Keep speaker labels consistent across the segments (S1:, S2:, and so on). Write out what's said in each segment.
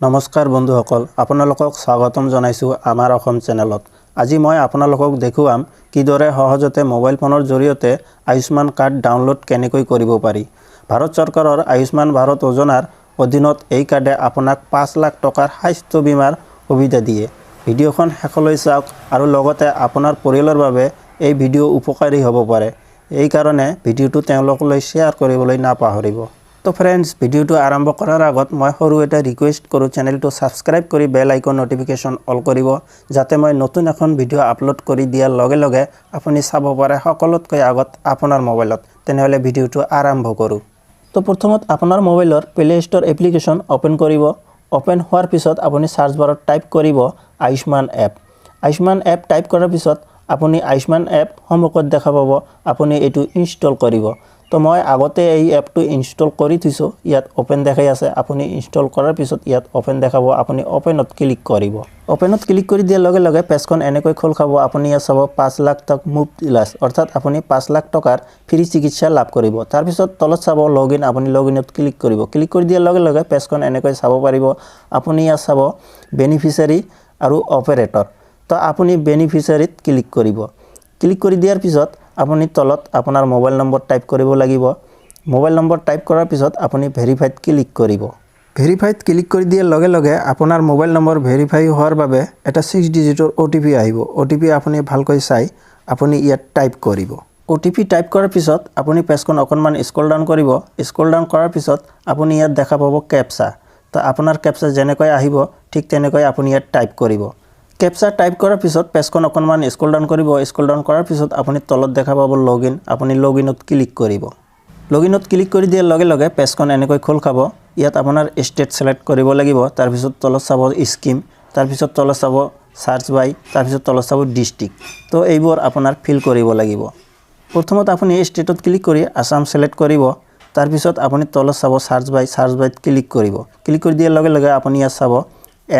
S1: নমস্কাৰ বন্ধুসকল, আপোনালোকক স্বাগতম জনাইছোঁ আমাৰ অসম চেনেলত। আজি মই আপোনালোকক দেখুৱাম কিদৰে সহজতে মোবাইল ফোনৰ জৰিয়তে আয়ুষ্মান কাৰ্ড ডাউনলোড কেনেকৈ কৰিব পাৰি। ভাৰত চৰকাৰৰ আয়ুষ্মান ভাৰত যোজনাৰ অধীনত এই কাৰ্ডে আপোনাক 5 লাখ টকাৰ স্বাস্থ্য বীমাৰ সুবিধা দিয়ে। ভিডিঅ'খন শেষলৈ চাওক আৰু লগতে আপোনাৰ পৰিয়ালৰ বাবে এই ভিডিঅ' উপকাৰী হ'ব পাৰে। এই কাৰণে ভিডিঅ'টো তেওঁলোকলৈ শ্বেয়াৰ কৰিবলৈ নাপাহৰিব। তো ফ্ৰেন্ডছ, ভিডিঅ'টো আৰম্ভ কৰাৰ আগত মই সৰু এটা ৰিকুৱেষ্ট কৰোঁ, চেনেলটো ছাবস্ক্ৰাইব কৰি বেল আইকন নটিফিকেশ্যন অল কৰিব, যাতে মই নতুন এখন ভিডিঅ' আপলোড কৰি দিয়াৰ লগে লগে আপুনি চাব পাৰে সকলোতকৈ আগত আপোনাৰ মোবাইলত। তেনেহ'লে ভিডিঅ'টো আৰম্ভ কৰোঁ। তো প্ৰথমত আপোনাৰ মোবাইলৰ প্লে ষ্ট'ৰ এপ্লিকেশ্যন অ'পেন কৰিব। অ'পেন হোৱাৰ পিছত আপুনি সাৰ্চ বাৰত টাইপ কৰিব Ayushman app. Ayushman app type কৰাৰ পিছত আপুনি আয়ুষ্মান এপ সন্মুখত দেখা পাব। আপুনি এইটো ইনষ্টল কৰিব। তো মই আগতে এই এপটো ইনষ্টল কৰি থৈছোঁ। ইয়াত অ'পেন দেখাই আছে। আপুনি ইনষ্টল কৰাৰ পিছত ইয়াত অ'পেন দেখাব। আপুনি অ'পেনত ক্লিক কৰিব। অ'পেনত ক্লিক কৰি দিয়াৰ লগে লগে পেজখন এনেকৈ খোল খাব। আপুনি ইয়াত চাব 5 লাখ টকা মুফ্ত ইলাজ, অৰ্থাৎ আপুনি 5 লাখ টকাৰ ফ্ৰী চিকিৎসা লাভ কৰিব। তাৰপিছত তলত চাব লগইন, আপুনি লগইনত ক্লিক কৰিব। ক্লিক কৰি দিয়াৰ লগে লগে পেজখন এনেকৈ চাব পাৰিব। আপুনি ইয়াত চাব বেনিফিচিয়াৰী আৰু অপাৰেটৰ। তো আপুনি বেনিফিচিয়াৰীত ক্লিক কৰিব। ক্লিক কৰি দিয়াৰ পিছত আপুনি তলত আপোনাৰ মোবাইল নম্বৰ টাইপ কৰিব লাগিব। মোবাইল নম্বৰ টাইপ কৰাৰ পিছত আপুনি ভেৰিফাইড ক্লিক কৰিব। ভেৰিফাইড ক্লিক কৰি দিয়াৰ লগে লগে আপোনাৰ মোবাইল নম্বৰ ভেৰিফাই হোৱাৰ বাবে এটা 6 ডিজিটৰ OTP আহিব। OTP আপুনি ভালকৈ চাই আপুনি ইয়াত টাইপ কৰিব। OTP টাইপ কৰাৰ পিছত আপুনি পেজখন অকণমান স্ক্ৰল ডাউন কৰিব। স্ক্ৰল ডাউন কৰাৰ পিছত আপুনি ইয়াত দেখা পাব কেপচা। তো আপোনাৰ কেপচা যেনেকৈ আহিব ঠিক তেনেকৈ আপুনি ইয়াত টাইপ কৰিব। কেপচা টাইপ কৰাৰ পিছত পেজখন অকণমান স্ক্ৰল ডাউন কৰিব। স্ক্ৰল ডাউন কৰাৰ পিছত আপুনি তলত দেখা পাব লগইন। আপুনি লগইনত ক্লিক কৰিব। লগইনত ক্লিক কৰি দিয়াৰ লগে লগে পেজখন এনেকৈ খোল খাব। ইয়াত আপোনাৰ ষ্টেট সিলেক্ট কৰিব লাগিব। তাৰপিছত তলত চাব স্কিম, তাৰপিছত তলত চাব সাৰ্চ বাই, তাৰপিছত তলত চাব ডিষ্ট্ৰিক্ট। তো এইবোৰ আপোনাৰ ফিল কৰিব লাগিব। প্ৰথমত আপুনি ষ্টেটত ক্লিক কৰি আসাম সিলেক্ট কৰিব। তাৰপিছত আপুনি তলত চাব সাৰ্চ বাইত ক্লিক কৰিব। ক্লিক কৰি দিয়াৰ লগে লগে আপুনি ইয়াত চাব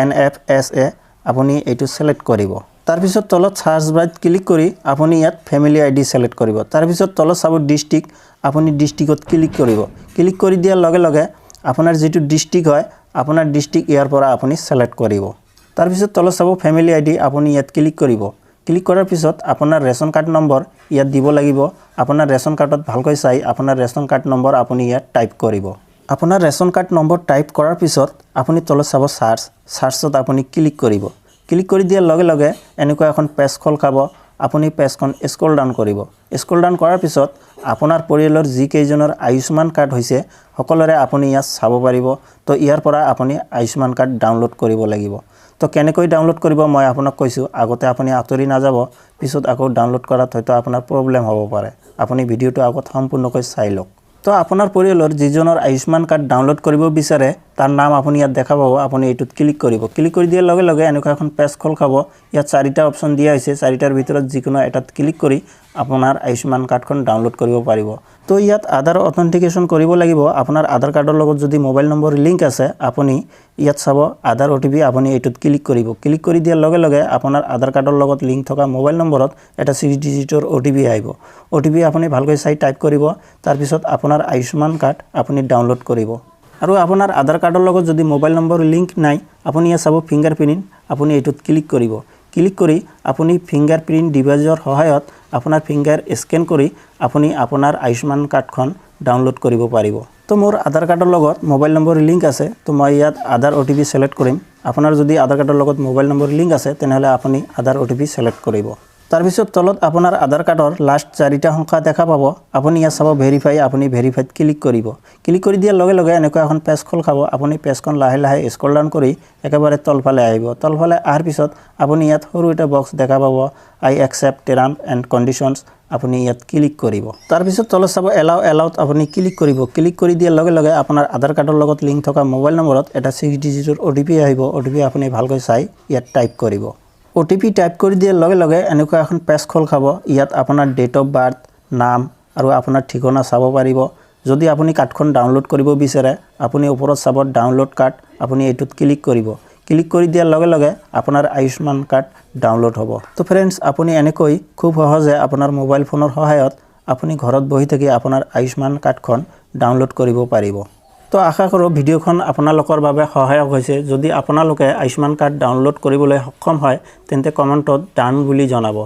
S1: NFSA, আপুনি এইটো সিলেক্ট কৰিব। তাৰপিছত তলত সাৰ্চ বাইত ক্লিক কৰি আপুনি ইয়াত ফেমিলি ID সিলেক্ট কৰিব। তাৰপিছত তলত চাব ডিষ্ট্ৰিক্ট, আপুনি ডিষ্ট্ৰিক্টত ক্লিক কৰিব। ক্লিক কৰি দিয়াৰ লগে লগে আপোনাৰ যিটো ডিষ্ট্ৰিক্ট হয়, আপোনাৰ ডিষ্ট্ৰিক্ট ইয়াৰ পৰা আপুনি সিলেক্ট কৰিব। তাৰপিছত তলত চাব ফেমিলি ID, আপুনি ইয়াত ক্লিক কৰিব। ক্লিক কৰাৰ পিছত আপোনাৰ ৰেচন কাৰ্ড নম্বৰ ইয়াত দিব লাগিব। আপোনাৰ ৰেচন কাৰ্ডত ভালকৈ চাই আপোনাৰ ৰেচন কাৰ্ড নম্বৰ আপুনি ইয়াত টাইপ কৰিব। আপোনাৰ ৰেচন কাৰ্ড নম্বৰ টাইপ কৰাৰ পিছত আপুনি তলত চাব সাৰ্চত আপুনি ক্লিক কৰিব। ক্লিক কৰি দিয়াৰ লগে লগে এনেকুৱা এখন পেজ খোল খাব। আপুনি পেজখন স্ক্ৰল ডাউন কৰিব। স্ক্ৰল ডাউন কৰাৰ পিছত আপোনাৰ পৰিয়ালৰ যিকেইজনৰ আয়ুষ্মান কাৰ্ড হৈছে সকলোৰে আপুনি ইয়াত চাব পাৰিব। তো ইয়াৰ পৰা আপুনি আয়ুষ্মান কাৰ্ড ডাউনলোড কৰিব লাগিব। তো কেনেকৈ ডাউনলোড কৰিব মই আপোনাক কৈছোঁ। আগতে আপুনি আঁতৰি নাযাব, পিছত আকৌ ডাউনলোড কৰাত হয়তো আপোনাৰ প্ৰব্লেম হ'ব পাৰে। আপুনি ভিডিঅ'টো আগত সম্পূৰ্ণকৈ চাই লওক। তো আপোনাৰ পৰিয়ালৰ যিজনৰ আয়ুষ্মান কাৰ্ড ডাউনলোড কৰিব বিচাৰে তাৰ নাম আপুনি ইয়াত দেখা পাব। আপুনি এইটোত ক্লিক কৰিব। ক্লিক কৰি দিয়াৰ লগে লগে এনেকুৱা এখন পেজ খোল খাব। ইয়াত 4টা অপশ্যন দিয়া হৈছে। 4টাৰ ভিতৰত যিকোনো এটাত ক্লিক কৰি আপোনাৰ আয়ুষ্মান কাৰ্ডখন ডাউনলোড কৰিব পাৰিব। তো ইয়াত আধাৰ অথেণ্টিকেশ্যন কৰিব লাগিব। আপোনাৰ আধাৰ কাৰ্ডৰ লগত যদি মোবাইল নম্বৰ লিংক আছে, আপুনি ইয়াত চাব আধাৰ OTP, আপুনি এইটোত ক্লিক কৰিব। ক্লিক কৰি দিয়াৰ লগে লগে আপোনাৰ আধাৰ কাৰ্ডৰ লগত লিংক থকা মোবাইল নম্বৰত এটা 6 ডিজিটৰ OTP আহিব। OTP আপুনি ভালকৈ চাই টাইপ কৰিব। তাৰপিছত আপোনাৰ আয়ুষ্মান কাৰ্ড আপুনি ডাউনলোড কৰিব। আৰু আপোনাৰ আধাৰ কাৰ্ডৰ লগত যদি মোবাইল নম্বৰ লিংক নাই, আপুনি ইয়াত চাব ফিংগাৰপ্ৰিণ্ট, আপুনি এইটোত ক্লিক কৰিব। ক্লিক কৰি আপুনি ফিংগাৰপ্ৰিণ্ট ডিভাইচৰ সহায়ত আপোনাৰ ফিংগাৰ স্কেন কৰি আপুনি আপোনাৰ আয়ুষ্মান কাৰ্ডখন ডাউনলোড কৰিব পাৰিব। তো মোৰ আধাৰ কাৰ্ডৰ লগত মোবাইল নম্বৰ লিংক আছে। তো মই ইয়াত আধাৰ OTP সিলেক্ট কৰিম। আপোনাৰ যদি আধাৰ কাৰ্ডৰ লগত মোবাইল নম্বৰ লিংক আছে তেনেহ'লে আপুনি আধাৰ OTP সিলেক্ট কৰিব। তাৰপিছত তলত আপোনাৰ আধাৰ কাৰ্ডৰ লাষ্ট 4টা সংখ্যা দেখা পাব। আপুনি ইয়াত চাব ভেৰিফাই, আপুনি ভেৰিফাইড ক্লিক কৰিব। ক্লিক কৰি দিয়াৰ লগে লগে এনেকুৱা এখন পেজ খোল খাব। আপুনি পেজখন লাহে লাহে স্ক্ৰল ডাউন কৰি একেবাৰে তলফালে আহিব। তলফালে অহাৰ পিছত আপুনি ইয়াত সৰু এটা বক্স দেখা পাব, I accept terms and conditions, আপুনি ইয়াত ক্লিক কৰিব। তাৰপিছত তলত চাব এলাউত আপুনি ক্লিক কৰিব। ক্লিক কৰি দিয়াৰ লগে লগে আপোনাৰ আধাৰ কাৰ্ডৰ লগত লিংক থকা মোবাইল নম্বৰত এটা 6 ডিজিটৰ OTP আহিব। OTP আপুনি ভালকৈ চাই ইয়াত টাইপ কৰিব। OTP টাইপ কৰি দিয়াৰ লগে লগে এনেকুৱা এখন পেজ খোল খাব। ইয়াত আপোনাৰ ডেট অফ বাৰ্থ, নাম আৰু আপোনাৰ ঠিকনা চাব পাৰিব। যদি আপুনি কাৰ্ডখন ডাউনলোড কৰিব বিচাৰে, আপুনি ওপৰত চাব ডাউনলোড কাৰ্ড, আপুনি এইটোত ক্লিক কৰিব। ক্লিক কৰি দিয়াৰ লগে লগে আপোনাৰ আয়ুষ্মান কাৰ্ড ডাউনলোড হ'ব। তো ফ্ৰেন্ডছ, আপুনি এনেকৈ খুব সহজে আপোনাৰ মোবাইল ফোনৰ সহায়ত আপুনি ঘৰত বহি থাকি আপোনাৰ আয়ুষ্মান কাৰ্ডখন ডাউনলোড কৰিব পাৰিব। তো আশা কৰোঁ ভিডিঅ'খন আপোনালোকৰ বাবে সহায়ক হৈছে। যদি আপোনালোকে আয়ুষ্মান কাৰ্ড ডাউনলোড কৰিবলৈ সক্ষম হয় তেন্তে কমেণ্টত ডান বুলি জনাব।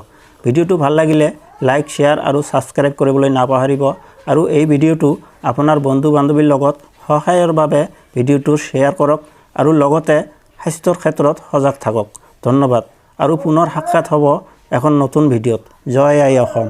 S1: ভিডিঅ'টো ভাল লাগিলে লাইক, শ্বেয়াৰ আৰু ছাবস্ক্ৰাইব কৰিবলৈ নাপাহৰিব আৰু এই ভিডিঅ'টো আপোনাৰ বন্ধু-বান্ধৱীৰ লগত সহায়ৰ বাবে ভিডিঅ'টো শ্বেয়াৰ কৰক আৰু লগতে স্বাস্থ্যৰ ক্ষেত্ৰত সজাগ থাকক। ধন্যবাদ আৰু পুনৰ সাক্ষাৎ হ'ব এখন নতুন ভিডিঅ'ত। জয় আই অসম।